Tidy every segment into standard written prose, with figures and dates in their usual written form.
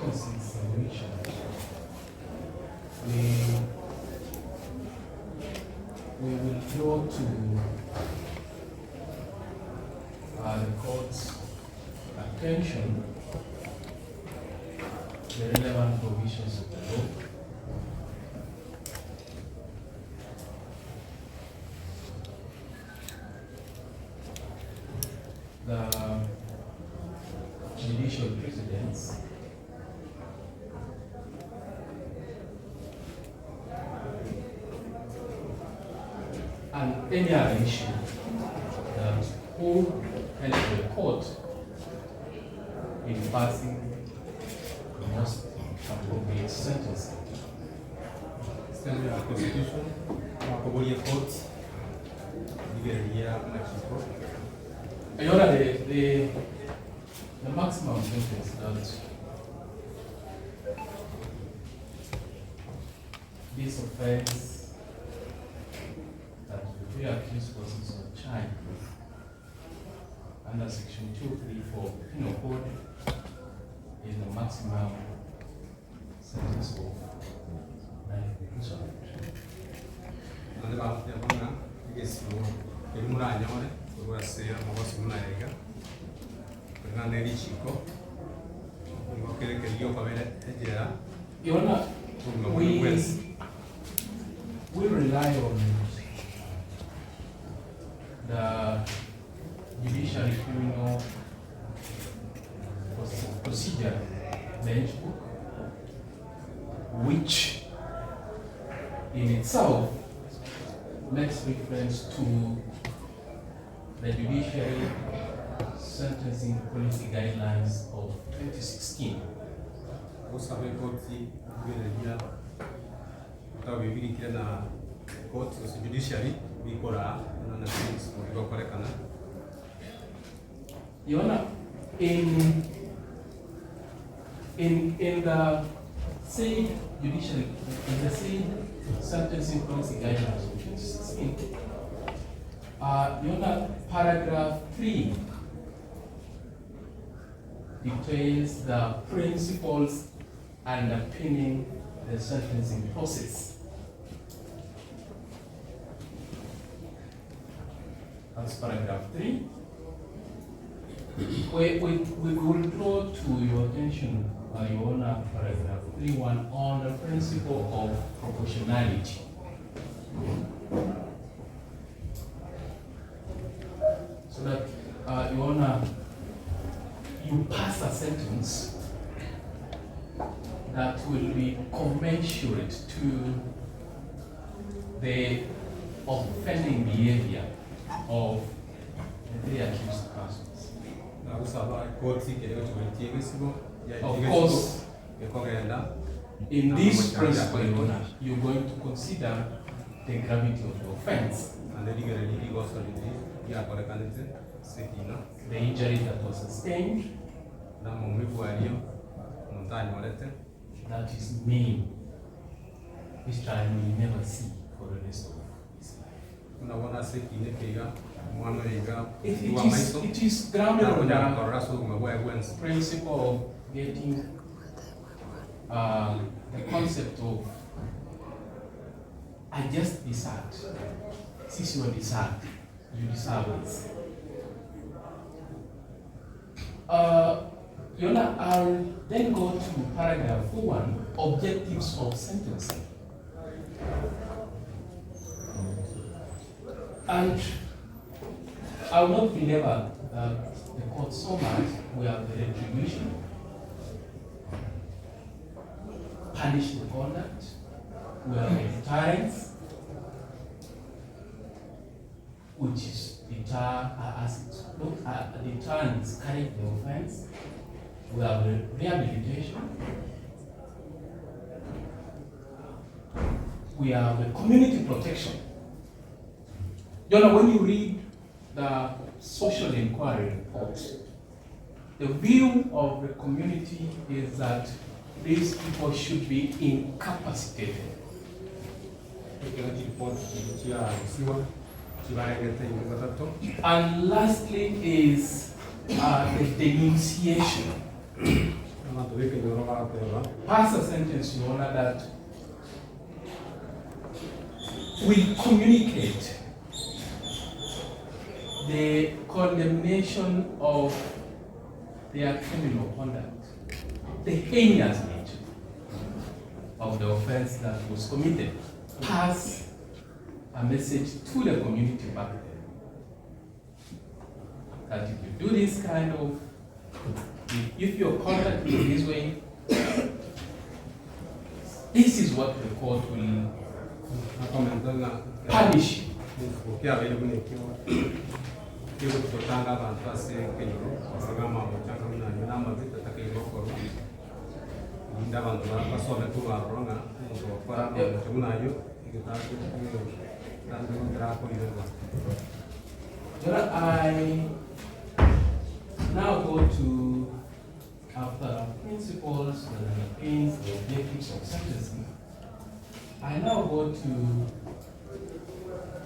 sentences mentioned, we will draw to the court's attention the relevant provisions of the law. The judicial precedents and any other issue that who help the court in passing the most appropriate sentencing. Standard of the Constitution, Makobolia Court, Nigeria, Mexico. Your Honor, the maximum sentence that this offense that the three accused persons are charged with under section 234 Penal Code is the maximum sentence of life imprisonment. And about the one, I guess you will not know it. We will say, I was in America. We are very chico. We will get a yoke of it. Your Honor, we rely on the Judicial Criminal Procedure Bench Book, which in itself makes reference to the Judiciary Sentencing Policy Guidelines of 2016. Your Honor, in the same judiciary, in the same sentencing policy guidelines of 2016, Your Honor, paragraph 3 details the principles underpinning the sentencing process. That's paragraph 3. We will draw to your attention, Your Honor, paragraph 3.1 on the principle of proportionality. So that, Your Honor, you pass a sentence that will be commensurate to the offending behavior of the three accused persons. Of course, in this principle, Your Honor, you're going to consider the gravity of the offense. The injury that was sustained, that is mean. This child will never see for the rest of his life. It is grounded on the principle of getting the concept of I just deserved. Since you are deserved, you deserve this. Your Honor, I'll then go to paragraph 4.1, objectives of sentencing. And I will not belabor the court so much. We have the retribution, punish the conduct, we have the deterrence, which is deter as it deterrence carry the offense. We have the rehabilitation. We have the community protection. You know, when you read the social inquiry report, the view of the community is that these people should be incapacitated. And lastly is the denunciation. abantu b'Kenyoro barakweba pass a sentence, Your Honor, that will communicate the condemnation of their criminal conduct, the heinous nature of the offense that was committed. Pass a message to the community back there that if you do this kind of, if your conduct is this way, this is what the court will punish you. I now go to, after principles and aims, the objectives of sentencing, I now go to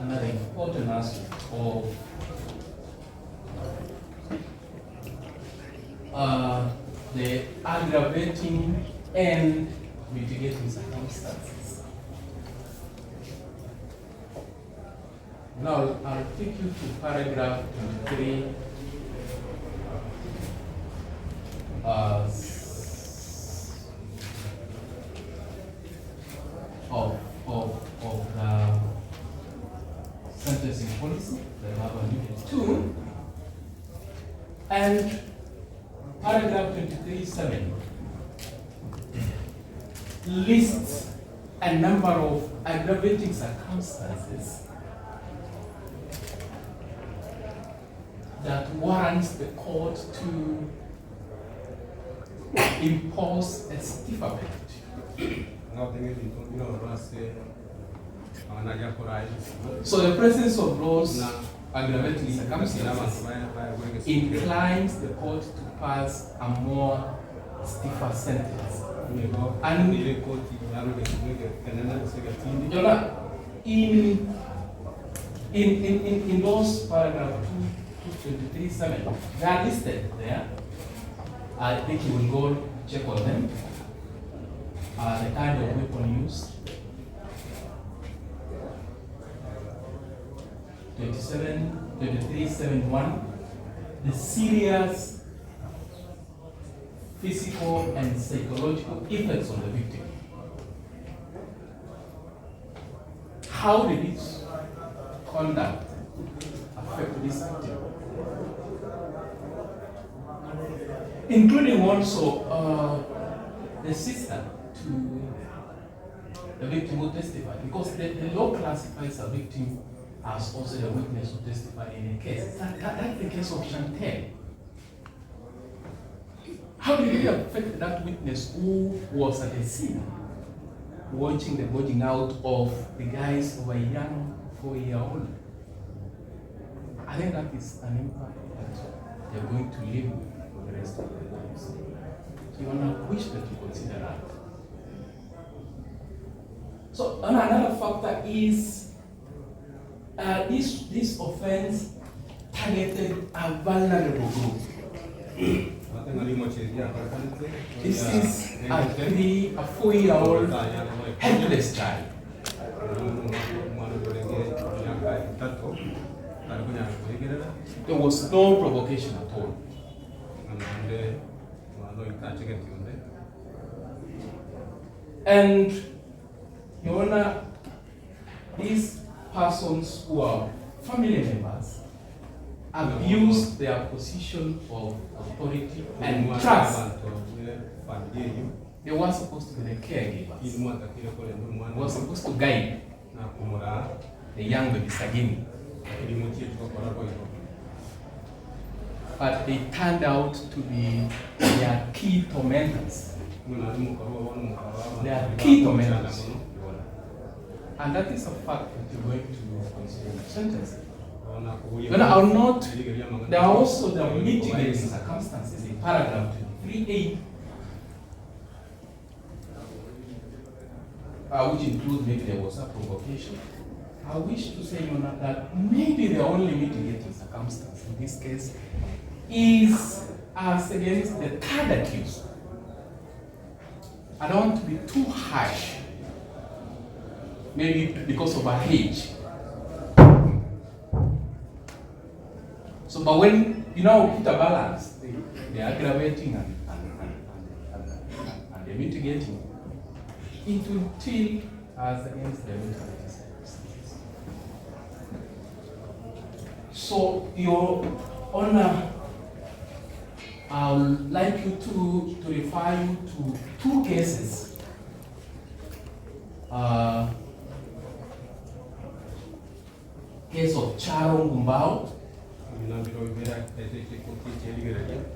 another important aspect of the aggravating and mitigating circumstances. Now, I'll take you to paragraph 23. Of the sentencing policy that I have alluded to, and paragraph 23(7) lists a number of aggravating circumstances that warrants the court to impose a stiffer penalty. So the presence of those aggravating circumstances inclines the court to pass a more stiffer sentence. And in those paragraph 223(7), they are listed there. I think you will go check on them. The kind of weapon used. 23(7)(1), the serious physical and psychological effects on the victim. How did its conduct affect this victim? Including also the sister to the victim who testified, because the law classifies a victim as also the witness who testified in a case. That's the case of Chantel. How did it affect that witness who was at the scene, watching the going out of the guys of a young 4-year-old? I think that is an impact that they're going to live with for the rest of their lives. So you want to wish that you consider that. So another factor is this offense targeted a vulnerable group. This is a 4-year-old helpless child. There was no provocation at all. And Your Honor, these persons who are family members abused their position of authority and trust. They were supposed to be the caregivers. They were supposed to guide the young baby Sagini. But they turned out to be their key tormentors. They are key tormentors. And that is a fact that you're going to consider in the sentencing. But I will not, there are also the mitigating circumstances in paragraph 23(8), which includes maybe there was a provocation. I wish to say, Your Honor, that maybe the only mitigating circumstance in this case is as against the third accused, I don't want to be too harsh, maybe because of her age. So, but when you now hit a balance, the aggravating and the mitigating, it will tilt as against the mitigating circumstances. So, Your Honor, I would like you to refer you to two cases. Case of Charo Ngumbao,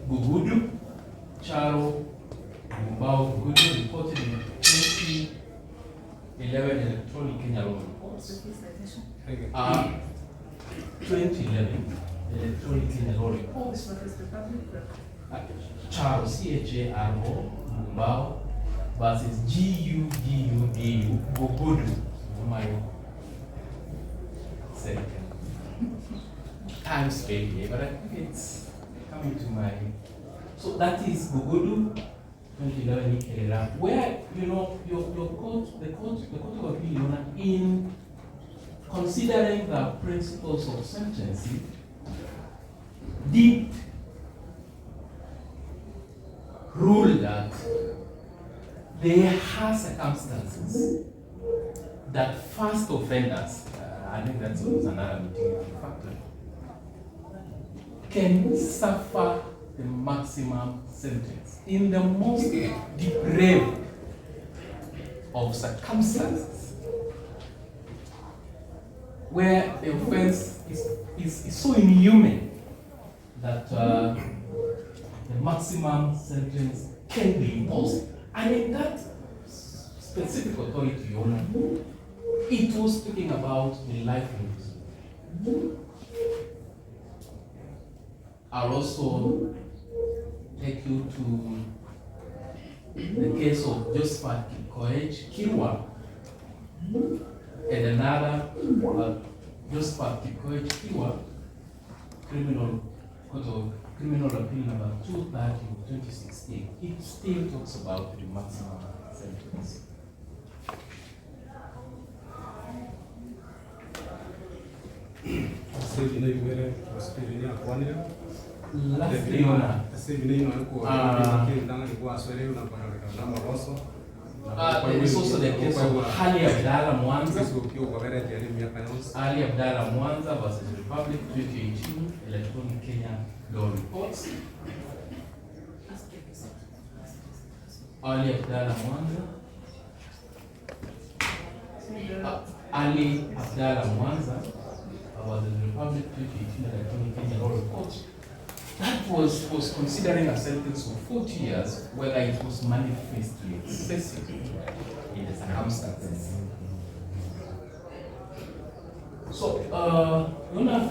Gugudu, Charo Ngumbao Gugudu, reported in 2011 Electronic Kenya Law Reports. 2011 Electronic Kenya Law Reports. Charo, Charo, Ngumbao versus Gugudu, Gugudu, my second. Time spent here, but I think it's coming to my. So that is Gugudu, 2011 era, where your court, the court of appeal, in considering the principles of sentencing, did rule that there are circumstances that first offenders, I think that's another mitigating factor, can suffer the maximum sentence in the most depraved of circumstances, where the offense is so inhuman that the maximum sentence can be imposed. And in that specific authority, Your Honor, it was speaking about the life imprisonment. I'll also take you to the case of Josephat Kipkoech Kirwa and another Josephat Kipkoech Kirwa, Court of Criminal Appeal number 230 of 2016. It still talks about the maximum sentence. Lastly, Your Honor, there is also the case of Ali Abdallah Mwanza. Ali Abdallah Mwanza versus Republic 2018, Electronic Kenya Law Reports. Ali Abdallah Mwanza. Ali Abdallah Mwanza versus Republic 2018, Electronic Kenya Law Reports. That was considering a sentence of 40 years, whether it was manifestly excessive in the circumstances. So, Your Honor,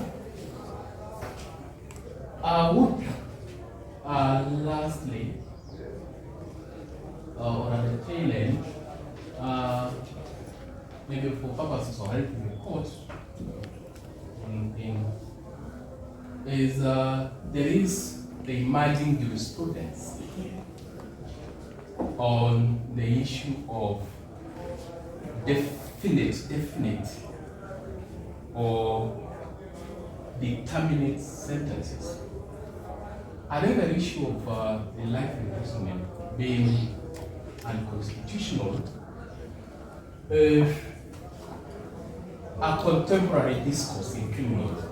I would lastly, or at the tail end, maybe for purposes of helping the court, there is the emerging jurisprudence on the issue of definite or determinate sentences. I think the issue of the life imprisonment being unconstitutional, a contemporary discourse in criminal law.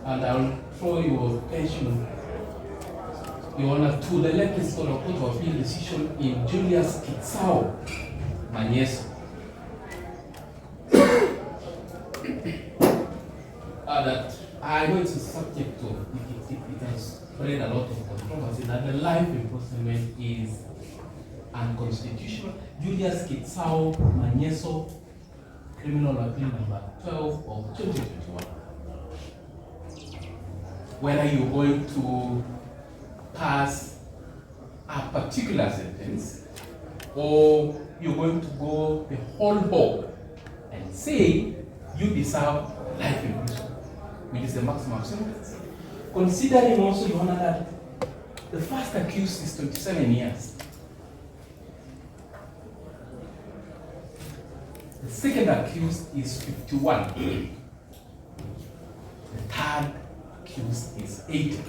And I'll draw your attention, Your Honor, to the latest Court of Appeal decision in Julius Kitsao Manyeso. That I know it's a subject of, it has spread a lot of controversy, that the life imprisonment is unconstitutional. Julius Kitsao Manyeso, Criminal Appeal number 12 of 2021. Whether you're going to pass a particular sentence or you're going to go the whole hog and say you deserve life imprisonment, which is the maximum sentence. Considering also, Your Honor, that the first accused is 27 years The second accused is 51. The third accused is 80.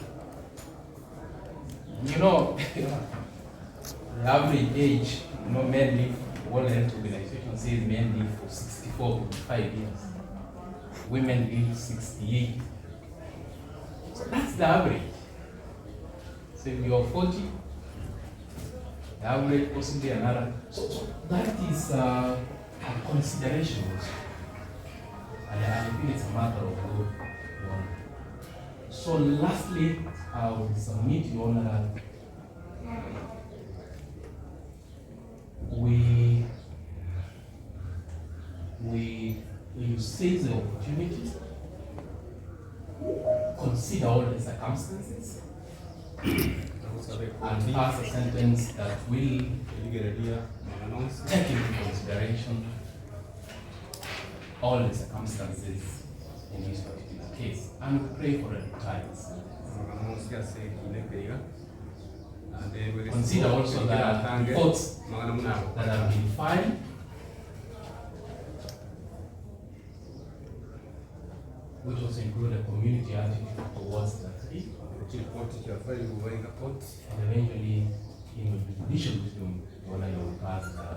You know, the average age, men live, World Health Organization says men live for 64 to 5 years. Women live 68. So that's the average. So if you're 40, the average possibly another. So that is a consideration also. And I think it's a matter of good. So lastly, I will submit, Your Honor, that you seize the opportunity, consider all the circumstances, and pass a sentence that will take into consideration all the circumstances in this particular case, and we pray for a deterrence. Consider also the reports that have been filed, which also include a community attitude towards the case, and eventually in judicial wisdom, Your Honor, you will pass the